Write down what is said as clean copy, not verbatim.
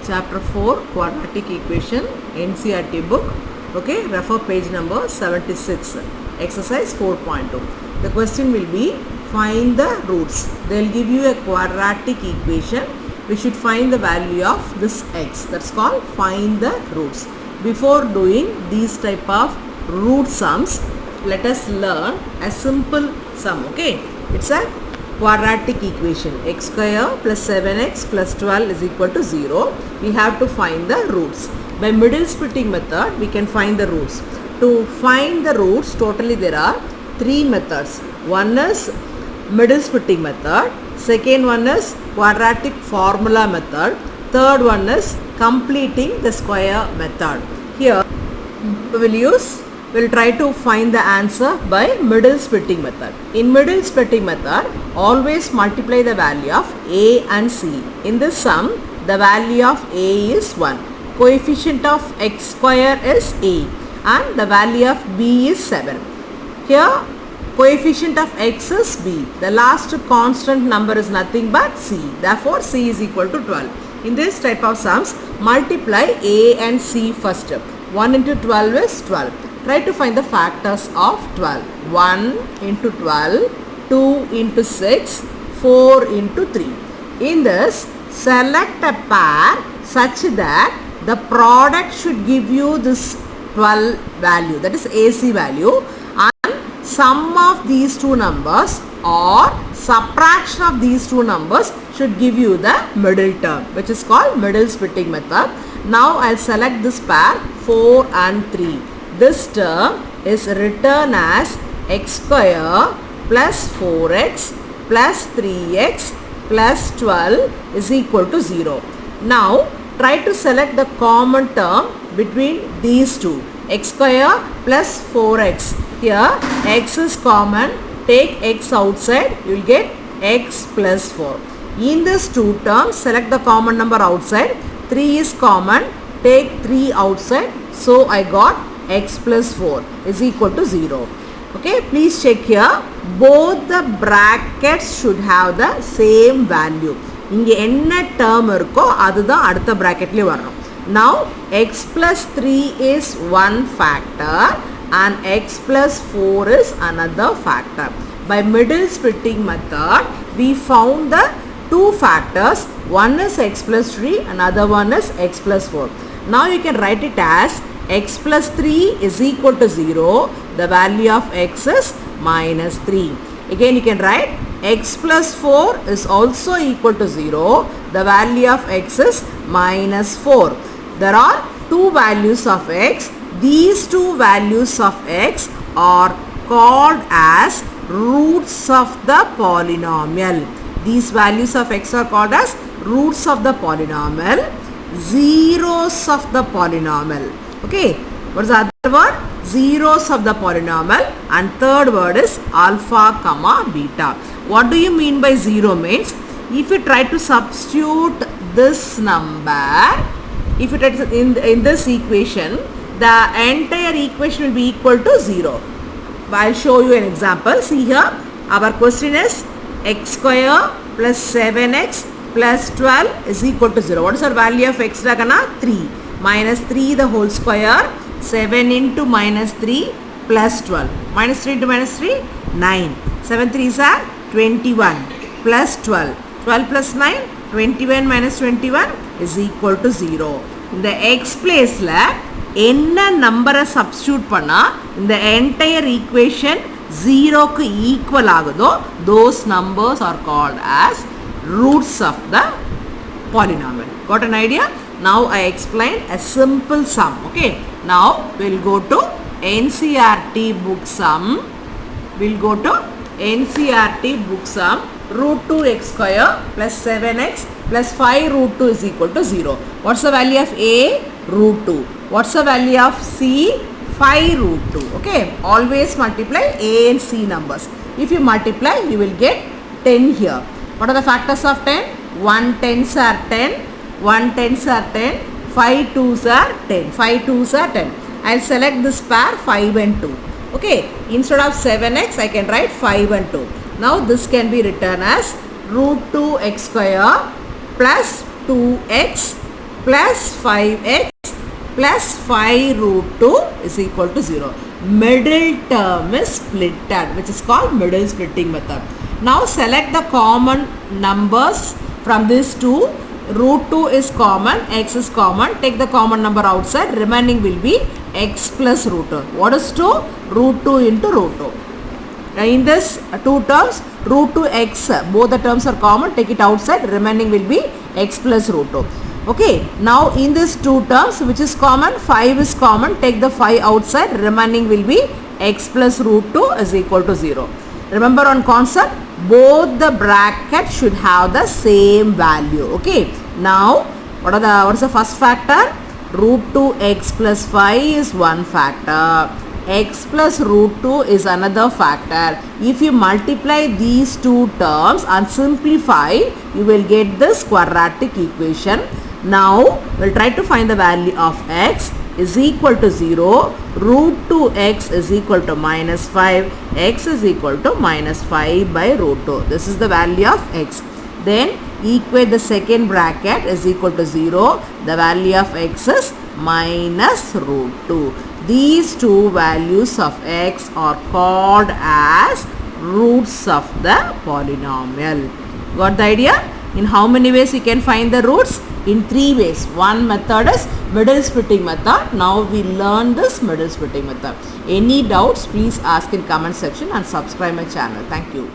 Chapter 4 Quadratic Equation Ncert book. Okay, refer page number 76. Exercise 4.2. The question will be find the roots. They will give you a quadratic equation. We should find the value of this x. That's called find the roots. Before doing these type of root sums, let us learn a simple sum. Okay, it's a quadratic equation. X square plus 7x plus 12 is equal to 0. We have to find the roots. By middle splitting method, we can find the roots. To find the roots, totally there are three methods. One is middle splitting method. Second one is quadratic formula method. Third one is completing the square method. Here we'll try to find the answer by middle splitting method. In middle splitting method, always multiply the value of a and c. In this sum, the value of a is 1. Coefficient of x square is a and the value of b is 7. Here, coefficient of x is b. The last constant number is nothing but c. Therefore, c is equal to 12. In this type of sums, multiply a and c first. 1 into 12 is 12. Try to find the factors of 12. 1 into 12, 2 into 6, 4 into 3. In this, select a pair such that the product should give you this 12 value, that is AC value, and sum of these two numbers or subtraction of these two numbers should give you the middle term, which is called middle splitting method. Now I'll select this pair 4 and 3. This term is written as x square plus 4x plus 3x plus 12 is equal to 0. Now try to select the common term between these two. X square plus 4x. Here x is common. Take x outside. You will get x plus 4. In these two terms, select the common number outside. 3 is common. Take 3 outside. So I got x plus 4 is equal to 0. Okay, please check here. Both the brackets should have the same value. இங்க என்ன term இருக்கோ அதுதான் அடுத்த bracketல வரணும். Now x plus 3 is one factor and x plus 4 is another factor. By middle splitting method, we found the two factors. One is x plus 3, another one is x plus 4. Now you can write it as x plus 3 is equal to 0. The value of x is minus 3. Again you can write x plus 4 is also equal to 0. The value of x is minus 4. There are two values of x. These two values of x are called as roots of the polynomial. These values of x are called as roots of the polynomial, zeros of the polynomial. Okay, what is the other word? Zeros of the polynomial, and third word is alpha comma beta. What do you mean by zero? Means if you try to substitute this number, if you try to in this equation, the entire equation will be equal to 0. I'll show you an example. See here, our question is x square plus 7x plus 12 is equal to 0. What is our value of x? 3. Minus 3 the whole square, 7 into minus 3 plus 12. Minus 3 into minus 3, 9. 7 3s are 21 plus 12. 12 plus 9, 21 minus 21 is equal to 0. In the x place la, enna number substitute panna, in the entire equation 0 ku equal agudho, those numbers are called as roots of the polynomial. Got an idea? Now I explained a simple sum. Okay. Now we'll go to Ncert book sum. We'll go to Ncert book sum. Root 2 x square plus 7x plus 5 root 2 is equal to 0. What's the value of a? Root 2. What's the value of c? 5 root 2. Okay. Always multiply a and c numbers. If you multiply, you will get 10 here. What are the factors of 10? 1 tens are 10. 1 tens are 10, 5 2s are 10, 5 2s are 10. I will select this pair 5 and 2. Okay, instead of 7x I can write 5 and 2. Now this can be written as root 2 x square plus 2x plus 5x plus 5 root 2 is equal to 0. Middle term is splitted, which is called middle splitting method. Now select the common numbers from these two. Root 2 is common, x is common. Take the common number outside. Remaining will be x plus root 2. What is 2? Root 2 into root 2. In this two terms, root 2x, both the terms are common. Take it outside. Remaining will be x plus root 2. Okay, now in these two terms, which is common, 5 is common, take the 5 outside, remaining will be x plus root 2 is equal to 0. Remember on concept, both the brackets should have the same value. Okay, now what's the first factor? Root 2x plus 5 is one factor. X plus root 2 is another factor. If you multiply these two terms and simplify, you will get this quadratic equation. Now, we'll try to find the value of x is equal to 0, root 2x is equal to minus 5, x is equal to minus 5 by root 2. This is the value of x. Then, equate the second bracket is equal to 0, the value of x is minus root 2. These two values of x are called as roots of the polynomial. Got the idea? In how many ways you can find the roots? In 3 ways. One method is middle splitting method. Now we learn this middle splitting method. Any doubts, please ask in comment section and subscribe my channel. Thank you.